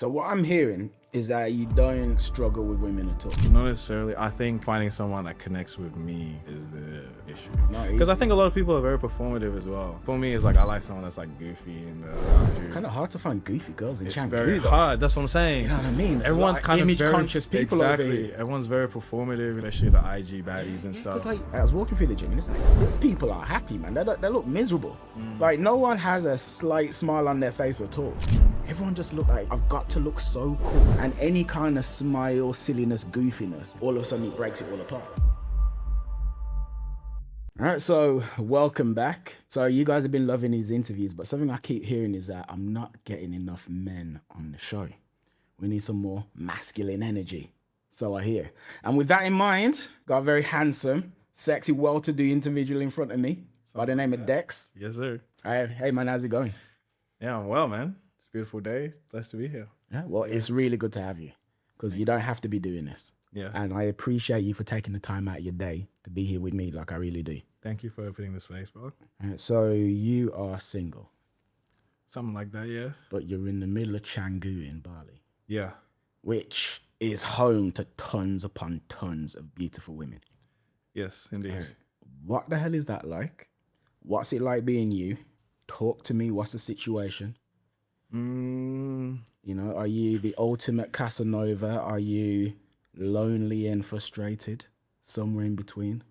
So what I'm hearing is that you don't struggle with women at all. Not necessarily. I think finding someone that connects with me is the issue. Not Because I easy. think a lot of people are very performative as well. For me, it's like I like someone that's like goofy and Kind of hard to find goofy girls in it's Canggu, very though. hard. That's what I'm saying. You know what I mean? It's Everyone's like kind of image very conscious people over exactly. here. Everyone's very performative, especially the IG baddies and Because stuff. like I was walking through the gym and it's like these people are happy, man. They look miserable. Like no one has a slight smile on their face at all. Everyone just look like I've got to look so cool. And any kind of smile, silliness, goofiness, all of a sudden it breaks it all apart. All right, so welcome back. So you guys have been loving these interviews, but something I keep hearing is that I'm not getting enough men on the show. We need some more masculine energy. So I hear. And with that in mind, got a very handsome, sexy, well-to-do individual in front of me by the name of Dex. Yes, sir. Hey man, how's it going? Yeah, I'm well, man. It's a beautiful day. Blessed to be here. Yeah, well, it's really good to have you because you don't have to be doing this. Yeah. And I appreciate you for taking the time out of your day to be here with me like I really do. Thank you for opening this space, bro. All right, so you are single, Something like that, yeah. but you're in the middle of Canggu in Bali, Yeah. which is home to tons upon tons of beautiful women. Yes, indeed. What the hell is that like? What's it like being you? Talk to me. What's the situation? You know, are you the ultimate Casanova? Are you lonely and frustrated? Somewhere in between?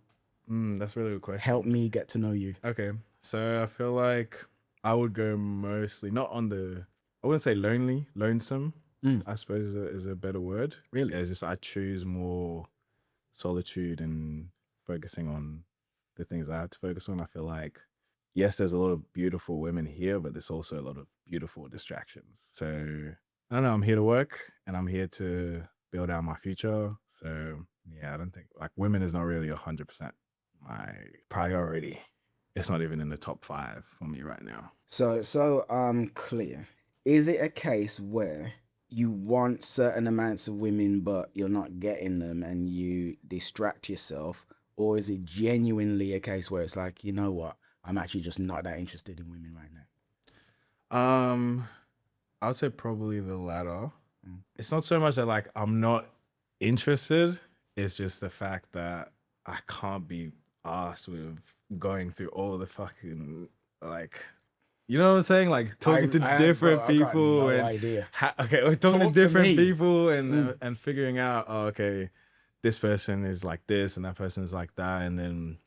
That's a really good question. Help me get to know you. Okay, so I feel like I would go mostly not on the, I wouldn't say lonely, lonesome. I suppose is a better word. Really? It's just I choose more solitude and focusing on the things I have to focus on. I feel like, yes, there's a lot of beautiful women here, but there's also a lot of beautiful distractions. So I don't know, I'm here to work and I'm here to build out my future. So yeah, I don't think like women is not really 100% my priority. It's not even in the top 5 for me right now. So I'm clear. Is it a case where you want certain amounts of women, but you're not getting them and you distract yourself? Or is it genuinely a case where it's like, you know what? I'm actually just not that interested in women right now. I would say probably the latter. It's not so much that like I'm not interested. It's just the fact that I can't be asked with going through all the fucking like, you know what I'm saying? Like talking to different people no and idea. we're talking Talk to to different me. people and figuring out, oh, okay, this person is like this and that person is like that, and then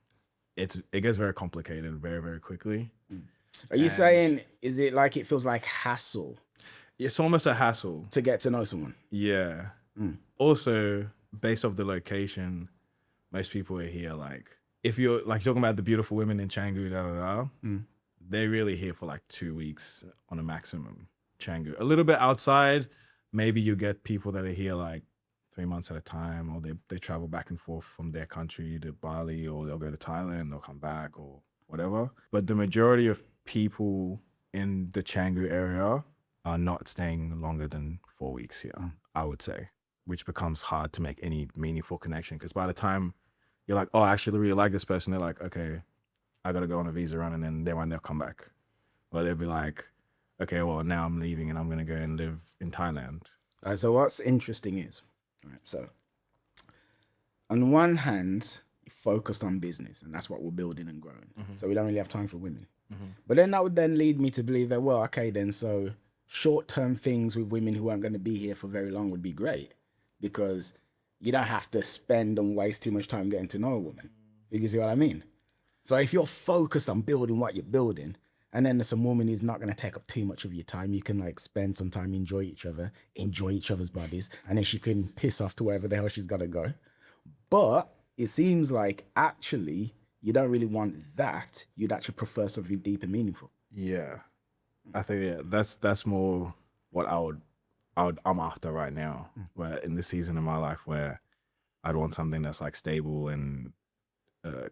it gets very complicated very, very quickly. Are you saying, is it like it feels like hassle It's almost a hassle. to get to know someone? Yeah. Also, based off the location, most people are here like, if you're like talking about the beautiful women in Canggu, they're really here for like 2 weeks on a maximum. Canggu, a little bit outside, maybe you get people that are here like 3 months at a time, or they travel back and forth from their country to Bali, or they'll go to Thailand, they'll come back or whatever. But the majority of people in the Canggu area are not staying longer than 4 weeks here, I would say, which becomes hard to make any meaningful connection. Because by the time you're like, oh, I actually really like this person, they're like, okay, I got to go on a visa run, and then they might never come back. Or they'll be like, okay, well, now I'm leaving and I'm going to go and live in Thailand. So what's interesting is, right, so on one hand, you're focused on business, and that's what we're building and growing. So we don't really have time for women. But then that would then lead me to believe that, well, okay, then so short-term things with women who aren't going to be here for very long would be great, because you don't have to spend and waste too much time getting to know a woman. You see what I mean? So if you're focused on building what you're building, and then there's some woman who's not going to take up too much of your time, you can like spend some time, enjoy each other's bodies, and then she can piss off to wherever the hell she's got to go. But it seems like actually you don't really want that. You'd actually prefer something deep and meaningful. Yeah. I think that's more what I'm after right now. Where in this season of my life where I'd want something that's like stable and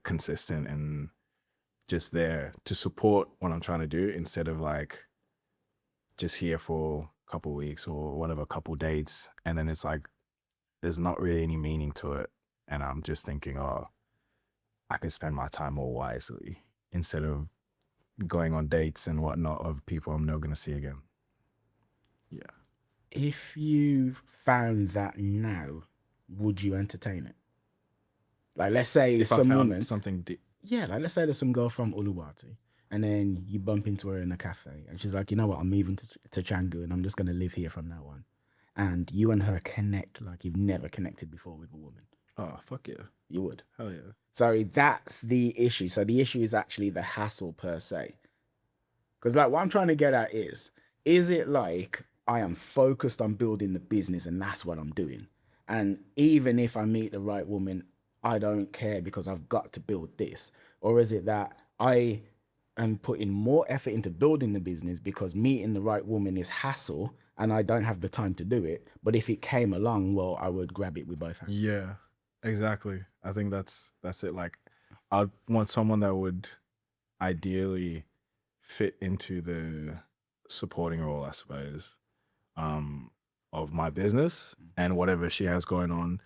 consistent and just there to support what I'm trying to do, instead of like just here for a couple weeks or whatever, couple dates, and then it's like there's not really any meaning to it, and I'm just thinking, oh, I could spend my time more wisely instead of going on dates and whatnot of people I'm not going to see again. Yeah. If you found that now, would you entertain it? Like, let's say If I some found woman, something deep. yeah, like let's say there's some girl from Uluwatu, and then you bump into her in a cafe, and she's like, you know what, I'm moving to Canggu, and I'm just gonna live here from now on. And you and her connect like you've never connected before with a woman. Oh, fuck yeah. You would. Hell yeah. So that's the issue. So the issue is actually the hassle per se. Because like what I'm trying to get at is it like I am focused on building the business and that's what I'm doing? And even if I meet the right woman, I don't care because I've got to build this? Or is it that I am putting more effort into building the business because meeting the right woman is hassle and I don't have the time to do it? But if it came along, well, I would grab it with both hands. Yeah, exactly. I think that's it. Like, I'd want someone that would ideally fit into the supporting role, I suppose, of my business, and whatever she has going on,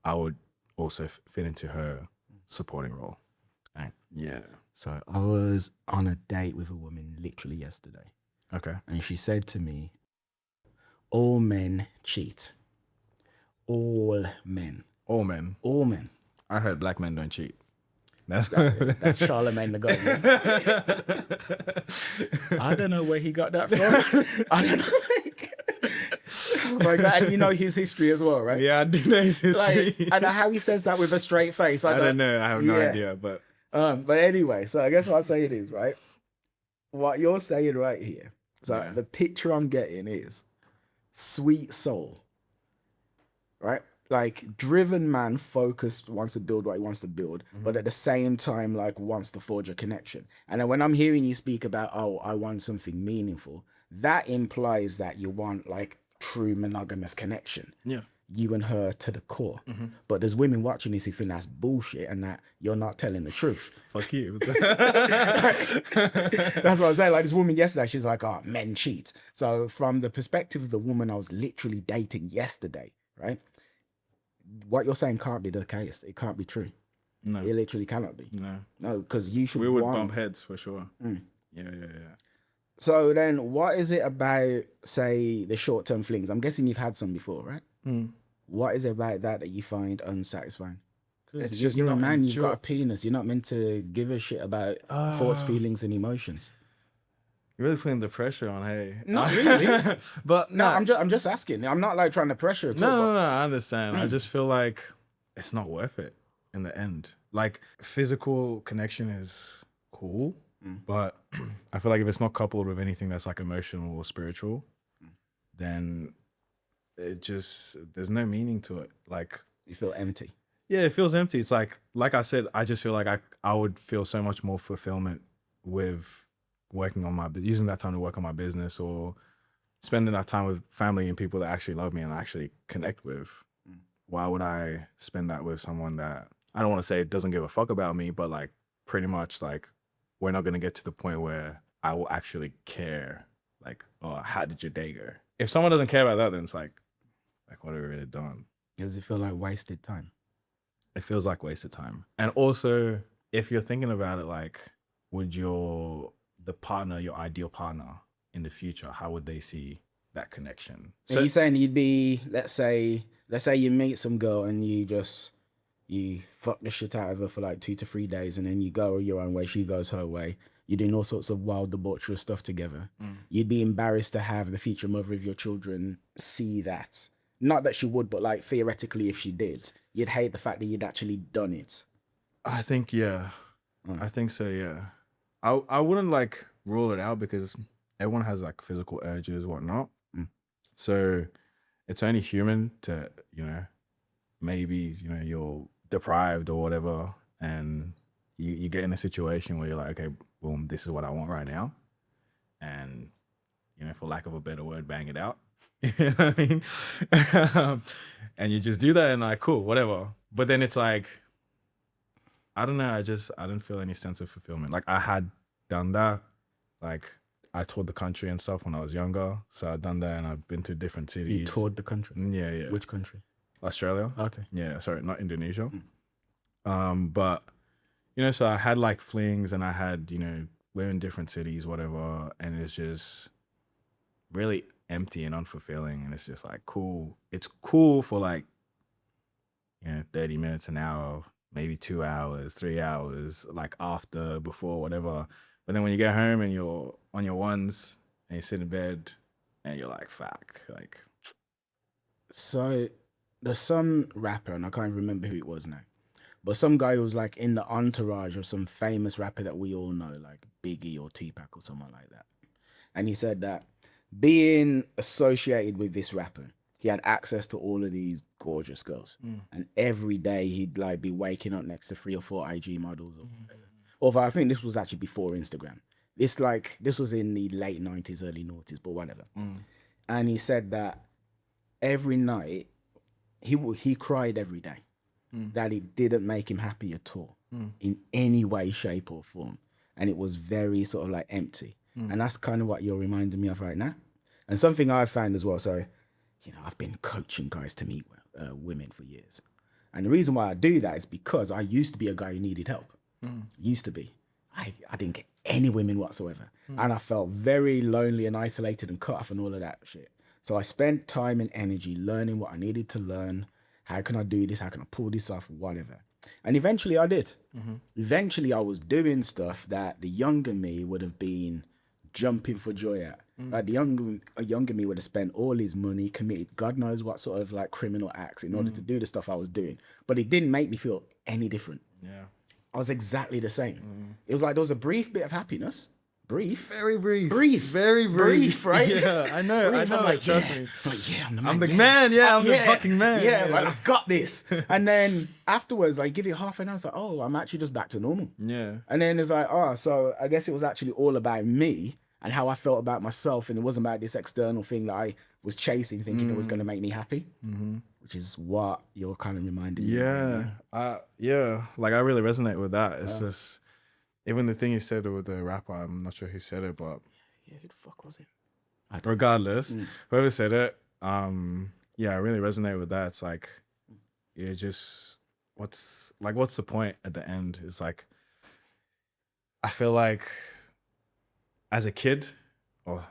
I would also fit into her supporting role. Right. Yeah. So I was on a date with a woman literally yesterday, Okay. and she said to me, all men cheat. All men. All men. All men. I heard black men don't cheat. That's That's Charlemagne the God. I don't know where he got that from. I don't know. Like, and you know his history as well, right? Yeah, I do know his history. Like, I know how he says that with a straight face. I don't know. I have no Yeah. idea, but But anyway, so I guess what I'm saying is, right? What you're saying right here. So Yeah. the picture I'm getting is sweet soul, right? Like driven man, focused, wants to build what he wants to build, but at the same time, like wants to forge a connection. And then when I'm hearing you speak about, oh, I want something meaningful, that implies that you want like true monogamous connection. yeah. You and her to the core. But there's women watching this who think that's bullshit and that you're not telling the truth. Fuck you. That's what I'm saying. Like this woman yesterday, she's like, oh, men cheat. So from the perspective of the woman I was literally dating yesterday, right? What you're saying can't be the case. It can't be true. No. It literally cannot be. No, because you should We would want... bump heads for sure. Yeah. So then what is it about, say, the short-term flings? I'm guessing you've had some before, right? What is it about that you find unsatisfying? It's You're just a not man, you've got a enjoy- penis. You're not meant to give a shit about thoughts, feelings, and emotions. You're really putting the pressure on, hey. Not really. But No, I'm just asking. I'm not like trying to pressure at all. No, I understand. I just feel like it's not worth it in the end. Like physical connection is cool, but I feel like if it's not coupled with anything that's like emotional or spiritual, then it just, there's no meaning to it. Like, You feel empty. yeah, it feels empty. It's like I said, I just feel like I would feel so much more fulfillment with working on using that time to work on my business or spending that time with family and people that actually love me and actually connect with. Why would I spend that with someone that, I don't want to say it doesn't give a fuck about me, but like pretty much like we're not going to get to the point where I will actually care. Like, oh, how did your day go? If someone doesn't care about that, then it's like what have we really done? Does it feel like wasted time? It feels like wasted time. And also, if you're thinking about it, like, would your ideal partner in the future, how would they see that connection? So you're saying you'd be, let's say you meet some girl and you fuck the shit out of her for like 2 to 3 days and then you go your own way, she goes her way. You're doing all sorts of wild, debaucherous stuff together. You'd be embarrassed to have the future mother of your children see that. Not that she would, but like theoretically, if she did, you'd hate the fact that you'd actually done it. I think, yeah. I think so, yeah. I wouldn't like rule it out because everyone has like physical urges, whatnot. So it's only human to, maybe, you're deprived or whatever, and you get in a situation where you're like, okay, boom, this is what I want right now. And, for lack of a better word, bang it out. You know what I mean? And you just do that and like, cool, whatever. But then it's like, I don't know. I didn't feel any sense of fulfillment. Like I had done that. Like I toured the country and stuff when I was younger. So I've done that and I've been to different cities. You toured the country? Yeah. Which country? Australia. Okay. Yeah, sorry, not Indonesia. But, so I had like flings and I had, we're in different cities, whatever. And it's just really empty and unfulfilling, and it's just like cool. It's cool for like 30 minutes, an hour, maybe 2 hours, 3 hours, like after, before, whatever. But then when you get home and you're on your ones and you sit in bed and you're like, fuck, like. So there's some rapper, and I can't remember who it was now, but some guy who was like in the entourage of some famous rapper that we all know, like Biggie or Tupac or someone like that. And he said that being associated with this rapper, he had access to all of these gorgeous girls. And every day he'd like be waking up next to 3 or 4 IG models. Although I think this was actually before Instagram. This was in the late 90s, early noughties, but whatever. And he said that every night he cried every day. That it didn't make him happy at all in any way, shape or form. And it was very sort of like empty. And that's kind of what you're reminding me of right now. And something I've found as well. So, I've been coaching guys to meet women for years. And the reason why I do that is because I used to be a guy who needed help. Used to be. I didn't get any women whatsoever. And I felt very lonely and isolated and cut off and all of that shit. So I spent time and energy learning what I needed to learn. How can I do this? How can I pull this off? Whatever. And eventually I did. Eventually I was doing stuff that the younger me would have been jumping for joy at. Like the younger me would have spent all his money, committed God knows what sort of like criminal acts in order to do the stuff I was doing. But it didn't make me feel any different. Yeah. I was exactly the same. It was like there was a brief bit of happiness. Brief. Very brief. Brief. Very brief. Brief, right? Yeah, I know. Brief. I know. I'm like, trust me. I'm like, yeah, I'm the man. I'm the man. Yeah, I'm the fucking man. Yeah, man, I got this. And then afterwards, like, give it half an hour. It's like, oh, I'm actually just back to normal. Yeah. And then it's like, oh, so I guess it was actually all about me and how I felt about myself. And it wasn't about this external thing that I was chasing, thinking it was going to make me happy, which is what you're kind of reminding me. Yeah. Like, I really resonate with that. It's just, even the thing you said with the rapper, I'm not sure who said it, but yeah, who the fuck was it? Regardless, whoever said it, I really resonate with that. It's like, what's the point at the end? It's like, I feel like as a kid, or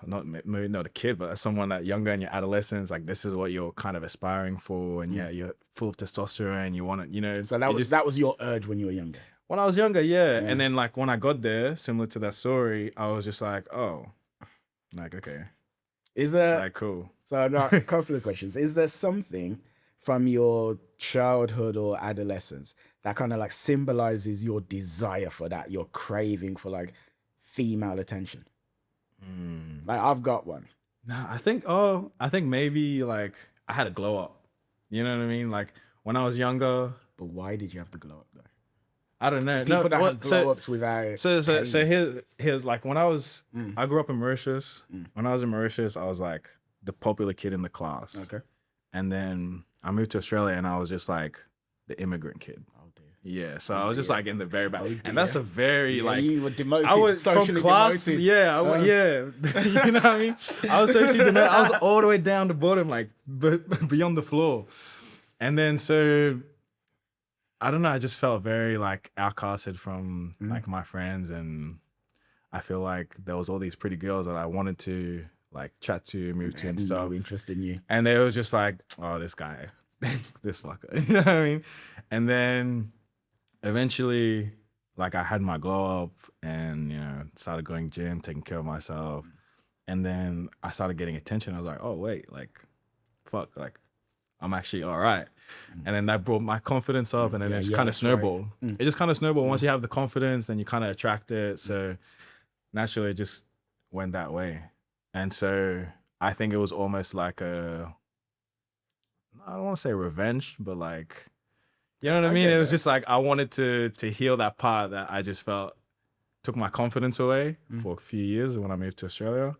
maybe not a kid, but as someone that younger in your adolescence, like this is what you're kind of aspiring for, and you're full of testosterone. You want to, So that was your urge when you were younger. When I was younger, yeah. And then like when I got there, similar to that story, I was just like, oh, like, okay. Is there like cool? So now, a couple of questions. Is there something from your childhood or adolescence that kind of like symbolizes your desire for that, your craving for like female attention? Like I've got one. Nah, I think maybe like I had a glow up. You know what I mean? Like when I was younger. But why did you have to glow up though? I don't know. People that have glow ups without. So here's like when I was, I grew up in Mauritius. When I was in Mauritius, I was like the popular kid in the class. Okay. And then I moved to Australia, and I was just like the immigrant kid. Oh dear. Yeah. So I was just like in the very back, and that's a very like you were demoted. I was socially from class. demoted. Yeah. You know what I mean? I was socially demoted. I was all the way down the bottom, like beyond the floor, and then so. I don't know. I just felt very like outcasted from like my friends, and I feel like there was all these pretty girls that I wanted to like chat to, move to, and stuff. No interest in you, and they was just like, "Oh, this guy, this fucker," you know what I mean? And then eventually, like I had my glow up, and started going gym, taking care of myself, and then I started getting attention. I was like, "Oh wait, like, fuck, like." I'm actually all right. And then that brought my confidence up, and then it just kind of snowballed. Right. It just kind of snowballed. Once you have the confidence, then you kind of attract it. So naturally it just went that way. And so I think it was almost like I don't want to say revenge, but like, you know what I mean? It was just like, I wanted to heal that part that I just felt took my confidence away for a few years when I moved to Australia.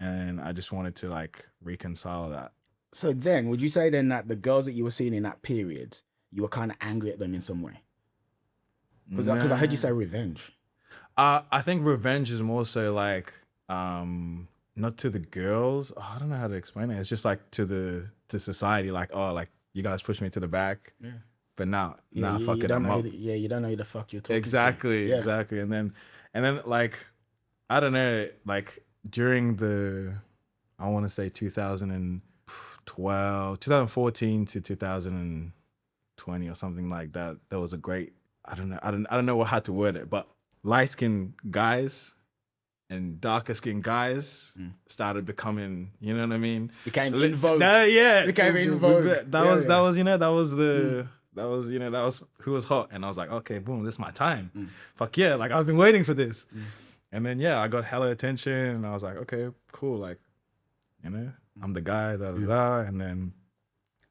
And I just wanted to like reconcile that. So then, would you say then that the girls that you were seeing in that period, you were kind of angry at them in some way? Because I heard you say revenge. I think revenge is more so like, not to the girls. Oh, I don't know how to explain it. It's just like to society, like, oh, like you guys pushed me to the back. Yeah. But now, fuck it. You don't know who the fuck you're talking to. Exactly. And then like, I don't know, like during the I want to say 2014 to 2020 or something like that. There was a great, I don't know how to word it, but light skinned guys and darker skinned guys started becoming, you know what I mean? Became in vogue. Became in vogue. That was who was hot. And I was like, okay, boom, this is my time. Fuck yeah, like I've been waiting for this. And then I got hella attention and I was like, okay, cool, like, you know, I'm the guy, and then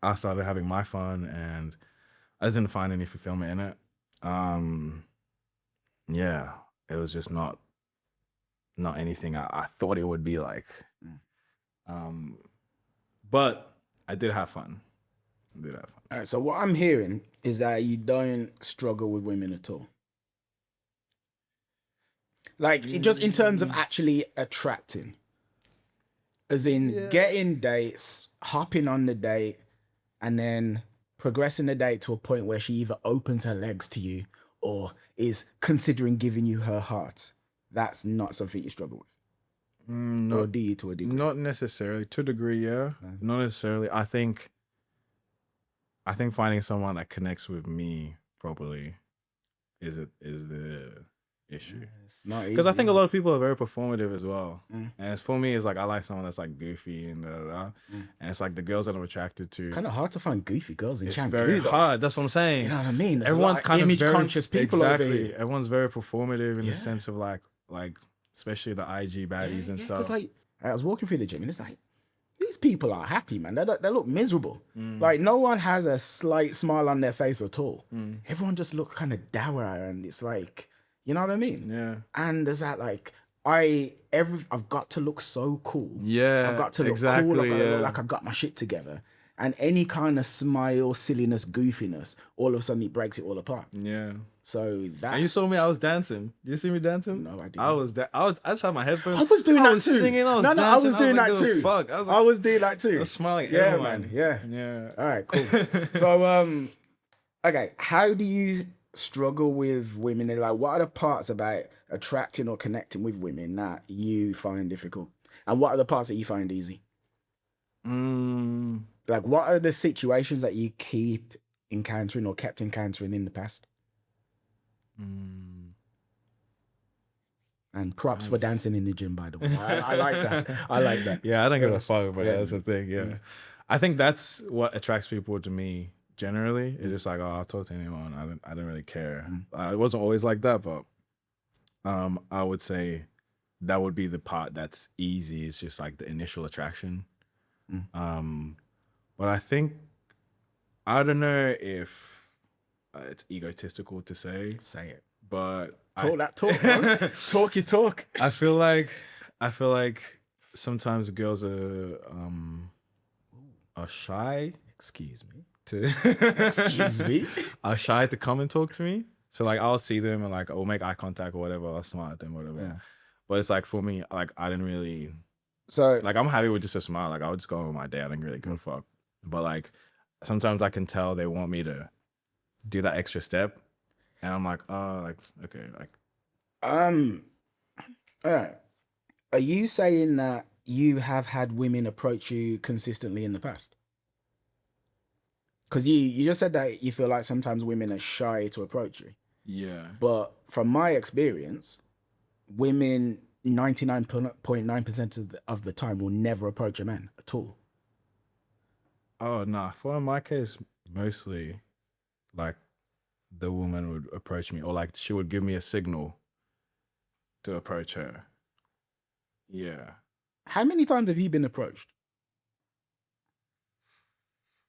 I started having my fun and I just didn't find any fulfillment in it. It was just not anything I thought it would be like. But I did have fun. All right, so what I'm hearing is that you don't struggle with women at all. Like, just in terms of actually attracting. As in getting dates, hopping on the date, and then progressing the date to a point where she either opens her legs to you or is considering giving you her heart. That's not something you struggle with. Or do you to a degree? Not necessarily. To a degree, yeah. Not necessarily. I think finding someone that connects with me properly is the issue. It's not easy. Because I think a lot of people are very performative as well. And for me, it's like I like someone that's like goofy and and it's like the girls that I'm attracted to. It's kind of hard to find goofy girls in Canggu. It's very hard. That's what I'm saying. You know what I mean? There's Everyone's kind image of very, conscious people over here. Everyone's very performative in the sense of like especially the IG baddies and stuff. Because like I was walking through the gym and it's like these people are happy, man. They look miserable. Like no one has a slight smile on their face at all. Everyone just looks kind of dour and it's like, you know what I mean? Yeah. And there's that like I've got to look so cool. Yeah. I've got to look cool. I've got to look like I got my shit together. And any kind of smile, silliness, goofiness, all of a sudden it breaks it all apart. Yeah. So that. And you saw me, I was dancing. Did you see me dancing? No, I didn't. I just had my headphones. I was doing that too. Singing, I was dancing. I was doing that too. Fuck. I was doing that too. I was smiling at yeah, everyone. man. Yeah. Yeah. All right, cool. So, okay, how do you struggle with women? Like, what are the parts about attracting or connecting with women that you find difficult? And what are the parts that you find easy? Like, what are the situations that you keep encountering or kept encountering in the past? And props for dancing in the gym, by the way. I like that. I like that. Yeah, I don't give a fuck, but that's the thing. Yeah. I think that's what attracts people to me generally. It's just like, oh, I'll talk to anyone. I don't really care. It wasn't always like that, but I would say that would be the part that's easy. It's just like the initial attraction. But I think, I don't know if it's egotistical to say. Say it. But talk, bro. Talk your talk. I feel like sometimes girls are shy. Excuse me. Excuse me. Are shy to come and talk to me. So like I'll see them and like I'll make eye contact or whatever. I'll smile at them, whatever. Yeah. But it's like for me, like I didn't really. So like I'm happy with just a smile. Like I would just go on with my day. I didn't really give a fuck. But like sometimes I can tell they want me to do that extra step. And I'm like, oh, like, okay, like. All right. Are you saying that you have had women approach you consistently in the past? Because you just said that you feel like sometimes women are shy to approach you. Yeah. But from my experience, women 99.9% of the time will never approach a man at all. Oh, no. For in my case, mostly, like, the woman would approach me or like she would give me a signal to approach her. Yeah. How many times have you been approached?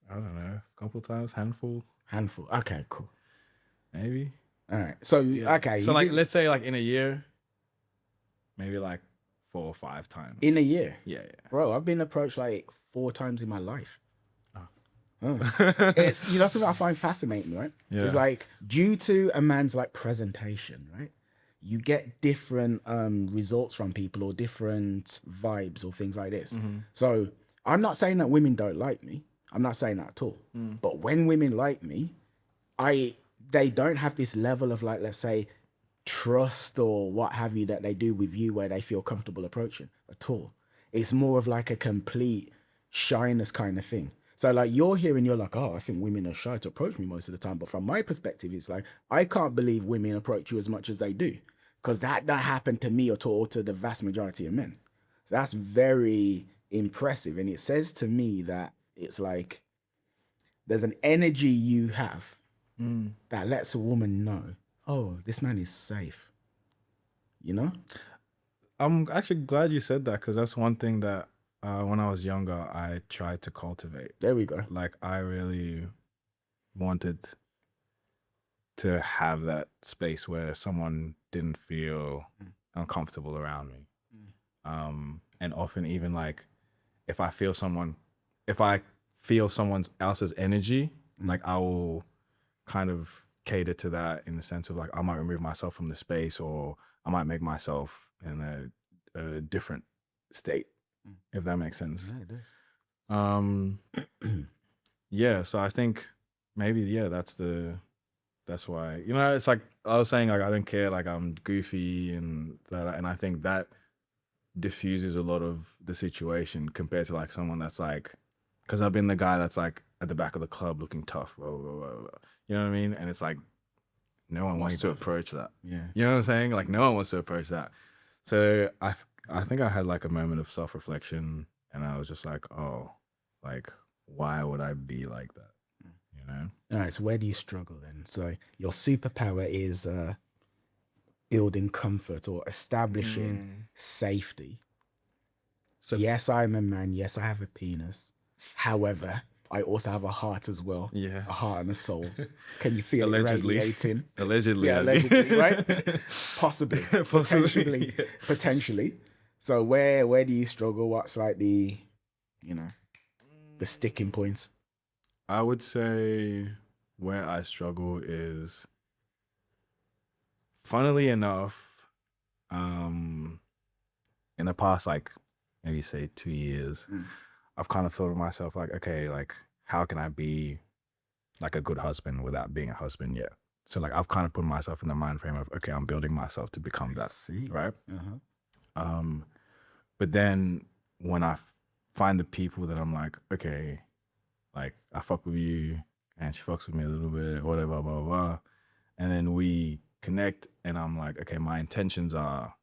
I don't know. A couple times, handful. Okay, cool. Maybe. All right. So, okay. So like, let's say like in a year, maybe like 4 or 5 times. In a year? Yeah. Bro, I've been approached like 4 times in my life. It's, you know, something I find fascinating, right? Yeah. It's like due to a man's like presentation, right? You get different results from people or different vibes or things like this. So I'm not saying that women don't like me. I'm not saying that at all. But when women like me, they don't have this level of like, let's say, trust or what have you that they do with you where they feel comfortable approaching at all. It's more of like a complete shyness kind of thing. So like you're here and you're like, oh, I think women are shy to approach me most of the time. But from my perspective, it's like I can't believe women approach you as much as they do, because that don't happen to me at all, or to the vast majority of men. So that's very impressive, and it says to me that it's like there's an energy you have that lets a woman know, oh, this man is safe. You know? I'm actually glad you said that, because that's one thing that when I was younger, I tried to cultivate. There we go. Like, I really wanted to have that space where someone didn't feel uncomfortable around me. And often even like if I feel someone else's energy, like I will kind of cater to that, in the sense of like I might remove myself from the space, or I might make myself in a different state, if that makes sense. Yeah, it does. Yeah, so I think maybe that's why, you know, it's like I was saying, like I don't care, like I'm goofy and that, and I think that diffuses a lot of the situation compared to like someone that's like, because I've been the guy that's like at the back of the club looking tough, you know what I mean? And it's like no one wants to approach that. Yeah. You know what I'm saying? Like no one wants to approach that. So I think I had like a moment of self-reflection, and I was just like, oh, like why would I be like that? You know? All right, so where do you struggle then? So your superpower is building comfort or establishing safety. So yes, I'm a man. Yes, I have a penis. However, I also have a heart as well. Yeah. A heart and a soul. Can you feel Allegedly. it radiating? Allegedly. Yeah, allegedly, right? Possibly. Potentially. Yeah. Potentially. So where do you struggle? What's like the sticking points? I would say where I struggle is, funnily enough, in the past, like maybe say 2 years, I've kind of thought of myself like, okay, like how can I be like a good husband without being a husband yet? So like I've kind of put myself in the mind frame of, okay, I'm building myself to become that, right? But then when I find the people that I'm like, okay, like I fuck with you and she fucks with me a little bit, whatever, blah, blah, blah. And then we connect and I'm like, okay, my intentions are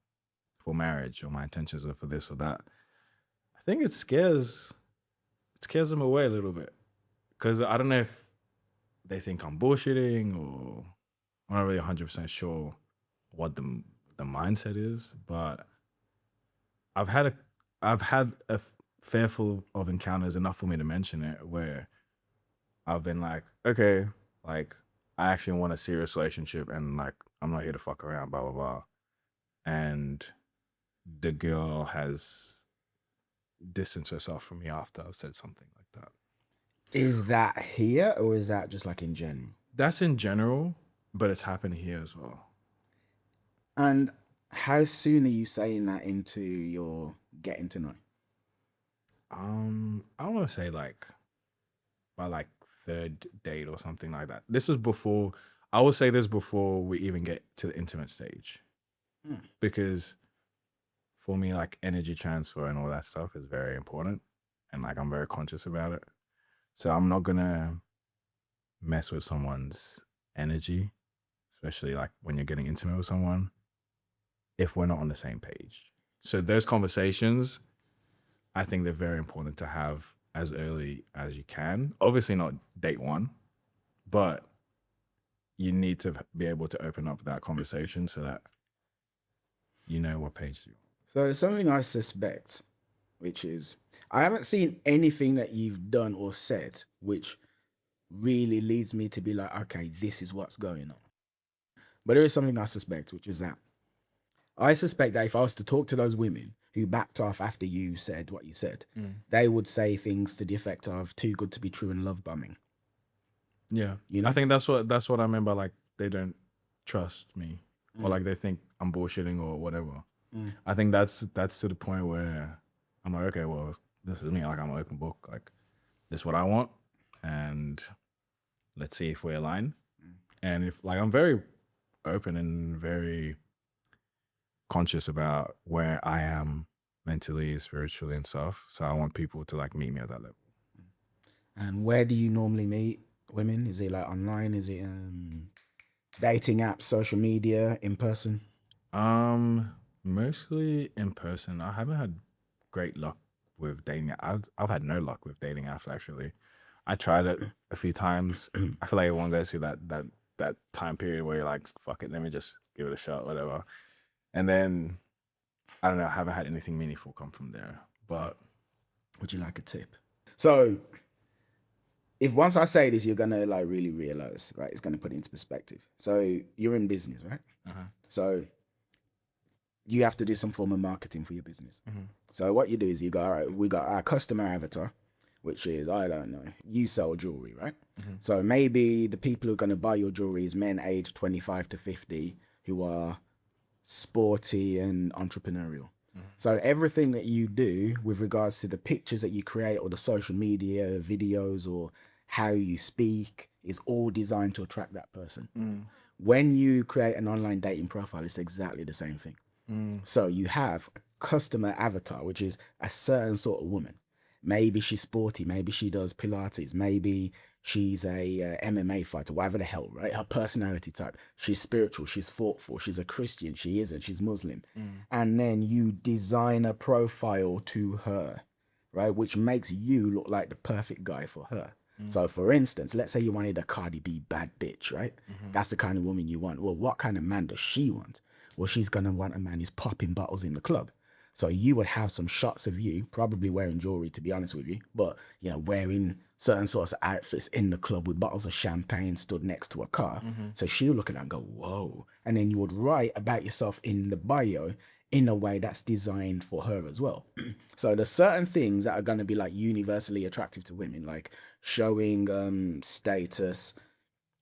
for marriage, or my intentions are for this or that. I think it scares them away a little bit, because I don't know if they think I'm bullshitting, or I'm not really 100% sure what the mindset is, but I've had a fair full of encounters, enough for me to mention it, where I've been like, okay, like I actually want a serious relationship, and like I'm not here to fuck around, blah blah blah. And the girl has distanced herself from me after I've said something like that. Is that here, or is that just like in general? That's in general, but it's happened here as well. And how soon are you saying that into your getting to know? I want to say like by like third date or something like that. This was before, I would say this before we even get to the intimate stage. Because for me, like energy transfer and all that stuff is very important. And like I'm very conscious about it. So I'm not gonna mess with someone's energy, especially like when you're getting intimate with someone, if we're not on the same page. So those conversations, I think they're very important to have as early as you can. Obviously not date one, but you need to be able to open up that conversation so that you know what page you're on. So there's something I suspect, which is I haven't seen anything that you've done or said which really leads me to be like, okay, this is what's going on. But there is something I suspect, which is that I suspect that if I was to talk to those women who backed off after you said what you said, they would say things to the effect of too good to be true and love bombing. Yeah. You know? I think that's what I mean by like they don't trust me, or like they think I'm bullshitting or whatever. I think that's to the point where I'm like, okay, well, this is me. Like I'm an open book. Like this is what I want, and let's see if we align. And if like I'm very open and very conscious about where I am mentally, spiritually, and stuff. So I want people to like meet me at that level. And where do you normally meet women? Is it like online? Is it dating apps, social media, in person? Mostly in person. I haven't had great luck with dating. I've had no luck with dating apps actually. I tried it a few times. I feel like everyone goes through that time period where you're like, fuck it, let me just give it a shot, whatever. And then I don't know, I haven't had anything meaningful come from there. But would you like a tip? So if once I say this, you're gonna like really realize, right? It's gonna put it into perspective. So you're in business, right? So you have to do some form of marketing for your business. So what you do is you go, all right, we got our customer avatar, which is, I don't know, you sell jewelry, right? So maybe the people who are going to buy your jewelry is men aged 25 to 50 who are sporty and entrepreneurial. So everything that you do with regards to the pictures that you create or the social media videos or how you speak is all designed to attract that person. When you create an online dating profile, it's exactly the same thing. So you have a customer avatar, which is a certain sort of woman. Maybe she's sporty, maybe she does Pilates, maybe she's a MMA fighter, whatever the hell, right? Her personality type. She's spiritual, she's thoughtful, she's a Christian, she isn't, she's Muslim. And then you design a profile to her, right? Which makes you look like the perfect guy for her. So for instance, let's say you wanted a Cardi B bad bitch, right? That's the kind of woman you want. Well, what kind of man does she want? Well, she's going to want a man who's popping bottles in the club. So you would have some shots of you, probably wearing jewelry, to be honest with you, but, you know, wearing certain sorts of outfits in the club with bottles of champagne stood next to a car. So she'll look at that and go, whoa. And then you would write about yourself in the bio in a way that's designed for her as well. So there's certain things that are going to be like universally attractive to women, like showing status.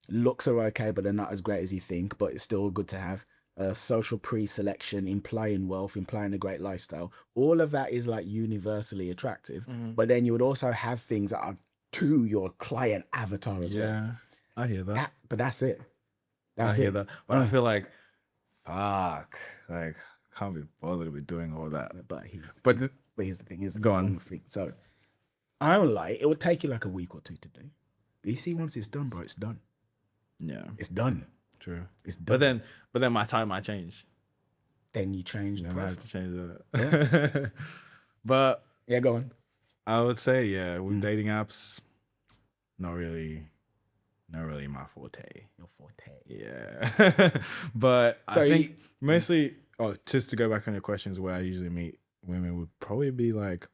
Looks are okay, but they're not as great as you think, but it's still good to have. Social pre-selection, implying wealth, implying a great lifestyle. All of that is like universally attractive. But then you would also have things that are to your client avatar as well. yeah, I hear that. But that's it. I That's hear it. that. But I feel like, fuck, like, I can't be bothered with doing all that. But But here's the thing. Here's the Go on. thing. So I don't like it would take you like a week or two to do. But you see, once it's done, bro, it's done. yeah, It's done. true. It's done. But then my time might change. Then you change the I might have profile. to change that. But Yeah, go on. I would say, yeah, with dating apps, not really my forte. Your forte. Yeah. But So I think mostly, just to go back on your questions, where I usually meet women would probably be like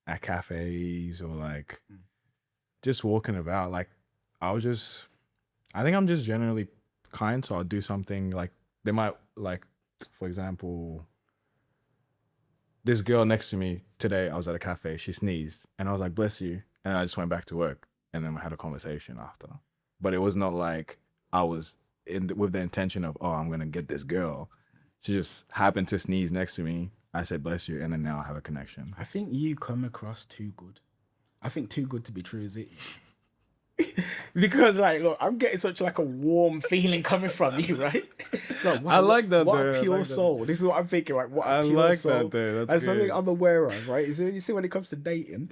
at cafes or like just walking about. Like I think I'm just generally kind, so I'll do something like they might like, for example, this girl next to me today, I was at a cafe, she sneezed and I was like, bless you. And I just went back to work and then we had a conversation after. But it was not like I was with the intention of, oh, I'm going to get this girl. She just happened to sneeze next to me. I said, bless you. And then now I have a connection. I think you come across too good. I think too good to be true, is it? Because like, look, I'm getting such like a warm feeling coming from you, right? Like, wow, I like that, what though. a I pure like that. soul. This is what I'm thinking, right? What a I pure like soul. that, though. That's and something good. I'm aware of, right? So you see, when it comes to dating,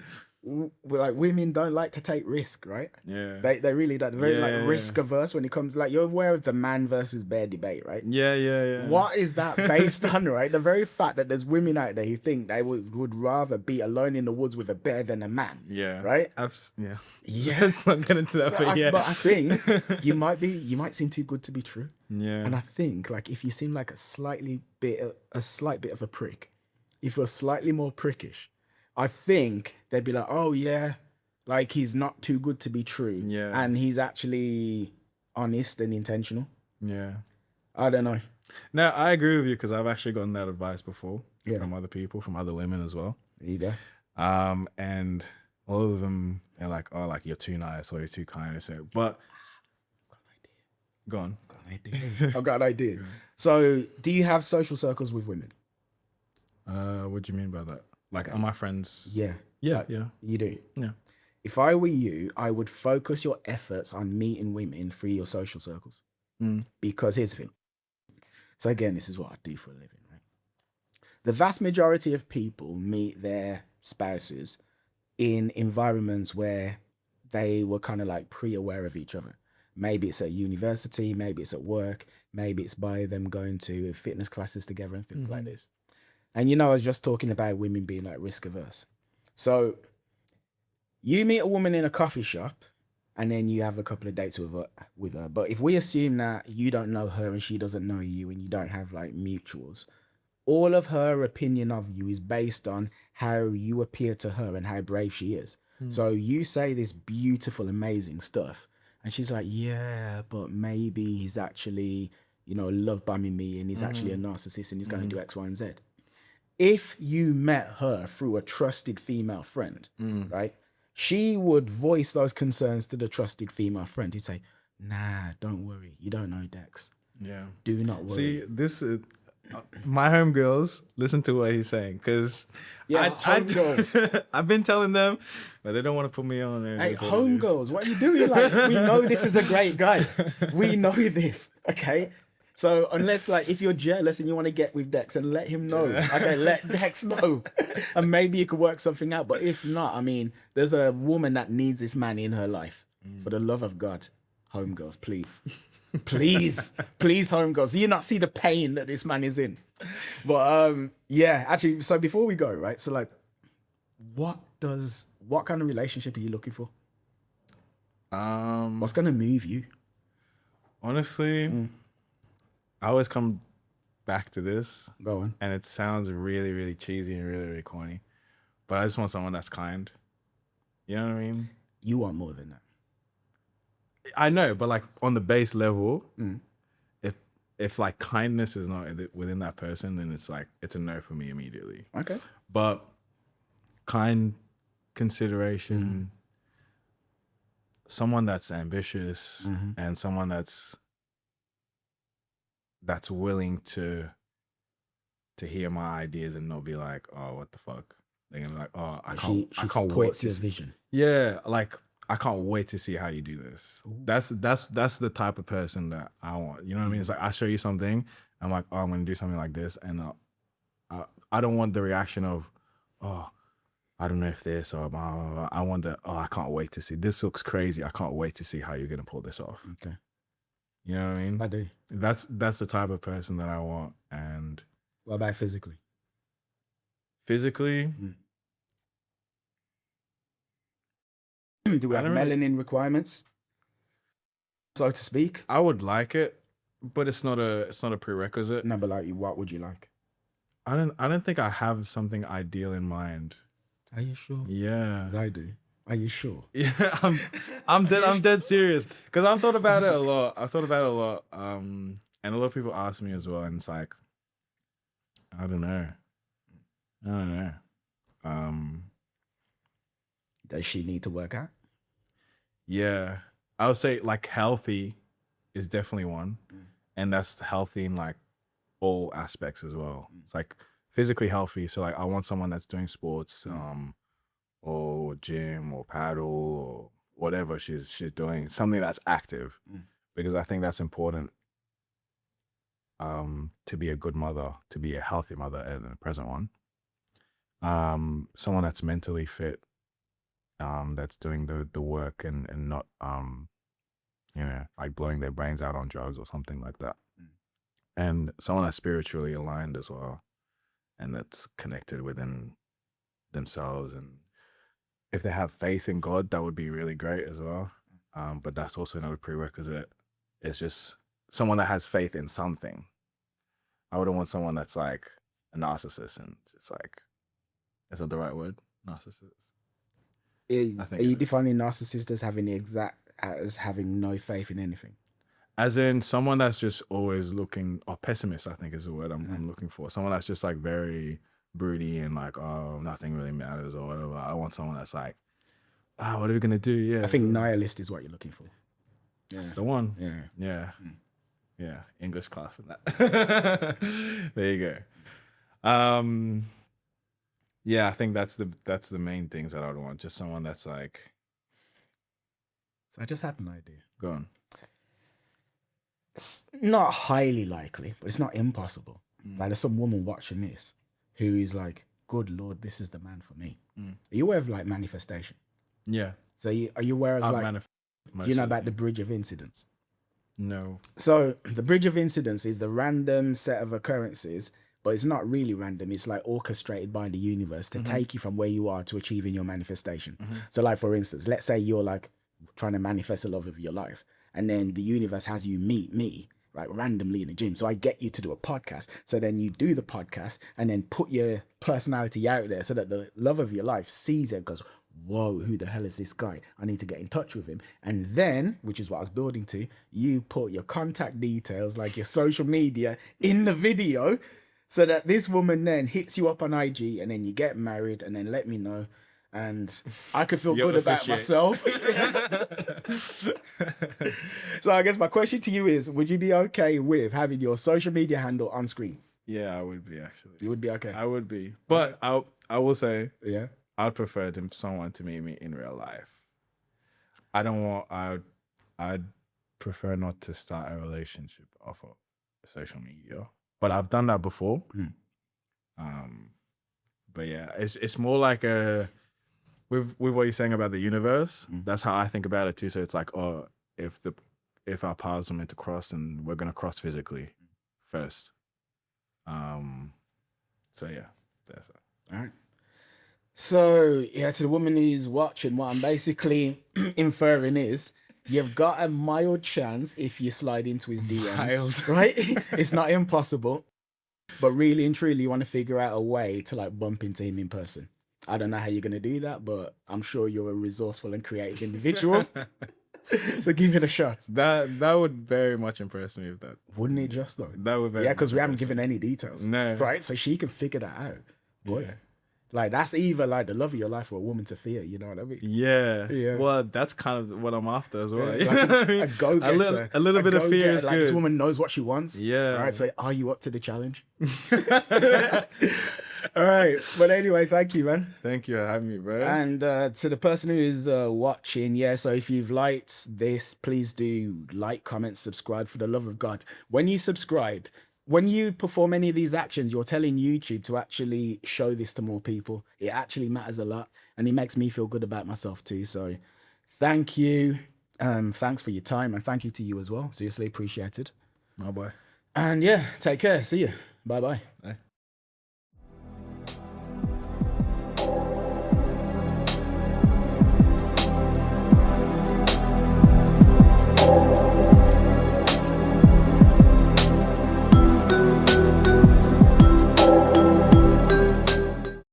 like women don't like to take risk, right? Yeah. They really don't. They're very Yeah. like risk averse when it comes. Like, you're aware of the man versus bear debate, right? Yeah. What is that based on, right? The very fact that there's women out there who think they would rather be alone in the woods with a bear than a man. Yeah. Right? Yeah. Yeah. Let's not get into that, but yeah. But I think you might seem too good to be true. Yeah. And I think like if you seem like a slight bit of a prick, if you're slightly more prickish, I think they'd be like, oh yeah, like he's not too good to be true. Yeah. And he's actually honest and intentional. Yeah. I don't know. No, I agree with you because I've actually gotten that advice before Yeah. from other people, from other women as well. There you go. And all of them are like, oh, like you're too nice or you're too kind. So, but go on. I've got an idea. So do you have social circles with women? What do you mean by that? Like, are my friends? Yeah. Yeah, Like, yeah. You do? Yeah. If I were you, I would focus your efforts on meeting women through your social circles. Because here's the thing. So again, this is what I do for a living, right? the vast majority of people meet their spouses in environments where they were kind of like pre-aware of each other. Maybe it's at university, maybe it's at work, maybe it's by them going to fitness classes together and things like this. And I was just talking about women being like risk averse. So you meet a woman in a coffee shop and then you have a couple of dates with her. But if we assume that you don't know her and she doesn't know you and you don't have like mutuals, all of her opinion of you is based on how you appear to her and how brave she is. So you say this beautiful, amazing stuff, and she's like, yeah, but maybe he's actually, love bombing me and he's actually a narcissist and he's going to do X, Y, and Z. If you met her through a trusted female friend, right, she would voice those concerns to the trusted female friend. You'd say, nah, don't worry. You don't know Dex. Yeah. Do not worry. See, this is... my homegirls, listen to what he's saying, because homegirls. I've been telling them, but they don't want to put me on there. Hey, homegirls, what are you doing? Like, we know this is a great guy. We know this, okay? So unless, like, if you're jealous and you want to get with Dex, and let him know. Okay, let Dex know. And maybe you could work something out. But if not, I mean, there's a woman that needs this man in her life. For the love of God, homegirls, please. Please, homegirls. Do you not see the pain that this man is in? But yeah, actually, so before we go, right? So like, what kind of relationship are you looking for? What's gonna move you? Honestly, I always come back to this. Go on. And it sounds really, really cheesy and really, really corny. But I just want someone that's kind. You know what I mean? You want more than that. I know, but like on the base level, if like kindness is not within that person, then it's like it's a no for me immediately. Okay. But kind consideration, someone that's ambitious and someone that's willing to hear my ideas and not be like, oh, what the fuck? They're gonna be like, oh, I can't supports your vision. Yeah, like I can't wait to see how you do this. Ooh. That's the type of person that I want. You know what I mean? It's like I show you something, I'm like, oh, I'm gonna do something like this, and I don't want the reaction of, oh, I don't know if this or blah, blah, blah. I want the, oh, I can't wait to see. This looks crazy. I can't wait to see how you're gonna pull this off. Okay. You know what I mean? I do. That's the type of person that I want. And what about physically? Physically. Do we have melanin requirements, so to speak? I would like it, but it's not a prerequisite. No, but like, what would you like? I don't think I have something ideal in mind. Are you sure? Yeah, I do. Are you sure? Yeah, I'm dead serious, because I've thought about it a lot. And a lot of people ask me as well, and it's like, I don't know. Does she need to work out? Yeah, I would say like healthy is definitely one, and that's healthy in like all aspects as well. It's like physically healthy, so like I want someone that's doing sports, or gym or paddle or whatever she's doing, something that's active, because I think that's important to be a good mother, to be a healthy mother, and a present one. Someone that's mentally fit, that's doing the work and not like blowing their brains out on drugs or something like that. And someone that's spiritually aligned as well, and that's connected within themselves, and if they have faith in God, that would be really great as well. But that's also another prerequisite. It's just someone that has faith in something. I wouldn't want someone that's like a narcissist and just like, is that the right word? Narcissist. Are you defining narcissist as having no faith in anything? As in someone that's just always looking, or pessimist, I think is the word I'm looking for. Someone that's just like very broody and like, oh, nothing really matters or whatever. I want someone that's like, what are we gonna do? Yeah, I think nihilist is what you're looking for. Yeah. That's the one. Yeah. English class and that. There you go. Yeah, I think that's the main things that I would want. Just someone that's like. So I just had an idea. Go on. It's not highly likely, but it's not impossible. Like there's some woman watching this who is like, good Lord, this is the man for me. Are you aware of like manifestation? Yeah. So are you aware of I've like, manifested do you know about the bridge of incidents? No. So the bridge of incidents is the random set of occurrences, but it's not really random. It's like orchestrated by the universe to take you from where you are to achieving your manifestation. So like, for instance, let's say you're like trying to manifest the love of your life, and then the universe has you meet me, right, randomly in the gym. So I get you to do a podcast. So then you do the podcast and then put your personality out there so that the love of your life sees it and goes, whoa, who the hell is this guy? I need to get in touch with him. And then, which is what I was building to, you put your contact details, like your social media, in the video so that this woman then hits you up on IG and then you get married and then let me know. And I could feel good about myself. So I guess my question to you is, would you be okay with having your social media handle on screen? Yeah, I would be actually. You would be okay? I would be. But I will say, Yeah. I'd prefer someone to meet me in real life. I'd prefer not to start a relationship off of social media. But I've done that before. But yeah, it's more like with what you're saying about the universe, that's how I think about it too. So it's like, oh, if our paths are meant to cross, and we're gonna cross physically first. So yeah, that's it. All right. So yeah, to the woman who's watching, what I'm basically inferring is you've got a mild chance if you slide into his DMs, right? It's not impossible, but really and truly, you want to figure out a way to like bump into him in person. I don't know how you're gonna do that, but I'm sure you're a resourceful and creative individual. So give it a shot. That would very much impress me if that. Wouldn't it just though? That would very yeah, because we haven't much given any details. No. Right? So she can figure that out. Boy. Yeah. Like that's either like the love of your life or a woman to fear, you know what I mean? Yeah. Yeah. Well, that's kind of what I'm after as well. Yeah, like a go-getter. A little bit of fear is like good. this woman knows what she wants. Yeah. Right. So are you up to the challenge? All right. But anyway, thank you, man. Thank you for having me, bro. And to the person who is watching, yeah, so if you've liked this, please do like, comment, subscribe for the love of God. When you subscribe, when you perform any of these actions, you're telling YouTube to actually show this to more people. It actually matters a lot, and it makes me feel good about myself too. So thank you. Thanks for your time, and thank you to you as well. Seriously appreciated. My boy. And yeah, take care. See you. Bye-bye. Bye.